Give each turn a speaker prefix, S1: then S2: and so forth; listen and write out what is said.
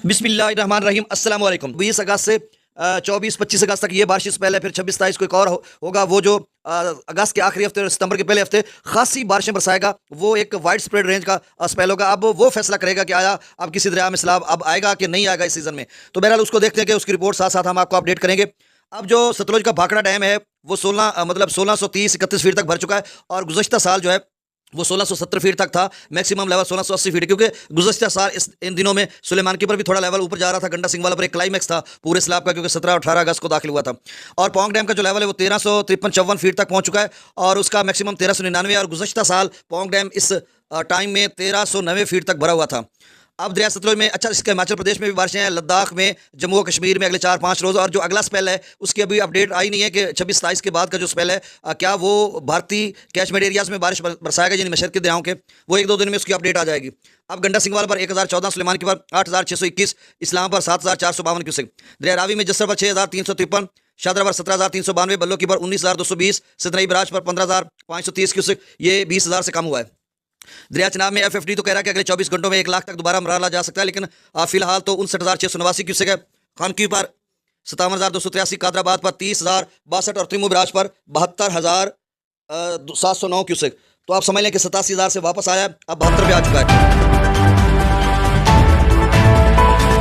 S1: बिस्मिल्लाहिर्रहमानिर्रहीम अस्सलाम वालेकुम। 20 अगस्त से 24-25 अगस्त तक ये बारिश स्पेल है। फिर 26-27 को एक और होगा। वो जो अगस्त के आखिरी हफ्ते और सितंबर के पहले हफ्ते खासी बारिशें बरसाएगा। वो एक वाइड स्प्रेड रेंज का स्पेल होगा। अब वो फैसला करेगा कि आया अब किसी दरिया में सैलाब अब आएगा कि नहीं आएगा इस सीजन में। तो बहरहाल उसको देखते हैं कि उसकी रिपोर्ट साथ साथ हम आपको अपडेट करेंगे। अब जो सतलुज का भाखड़ा डैम है वो 1630-31 फीट तक भर चुका है और गुज़श्ता साल जो है वो 1670 फीट तक था। मैक्सिमम लेवल 1680 फीट, क्योंकि गुज़श्ता साल इन दिनों में सुलेमान के ऊपर भी थोड़ा लेवल ऊपर जा रहा था। गंडा सिंह वाला पर एक क्लाइमैक्स था पूरे स्लैब का, क्योंकि 17 और 18 अगस्त को दाखिल हुआ था। और पोंग डैम का जो लेवल है वो 1353-54 फीट तक पहुंच चुका है और उसका मैक्सिमम 1399 और गुज़श्ता साल पोंग डैम इस टाइम में 1390 फीट तक भरा हुआ था। अब दरिया सतलुज में अच्छा इसके हिमाचल प्रदेश में भी बारिशें हैं, लद्दाख में, जम्मू और कश्मीर में अगले 4-5 रोज़। और जो अगला स्पेल है उसकी अभी अपडेट आई नहीं है कि 26-27 के बाद का जो स्पेल है क्या वो भारतीय कैचमेंट एरियाज़ में बारिश बरसाएगा, यानी मशरक़ी दरियाओं के। वो 1-2 दिन में उसकी अपडेट आ जाएगी। अब गंडा सिंह वाला पर 1014, सुलेमान के पर 8621, इस्लाम पर 7452 क्यूसेक, दरिया रावी में जस्सर पर 6353, शादरा पर 17392, बल्लो की पर 19220, सितनई बराज पर 15530 क्यूसेक, ये 20000 से कम हुआ है। दरिया चनाब में एफएफडी तो कह रहा है कि अगले 24 घंटों में 1 लाख तक दोबारा मरला जा सकता है, लेकिन फिलहाल तो 59,689 क्यूसेक है। खानकी पर 57,283, कादराबाद पर 30,062 और त्रिमू बराज पर 72,709 क्यूसेक। तो आप समझ लें कि 87,000 से वापस आया, अब 72 पे आ चुका है।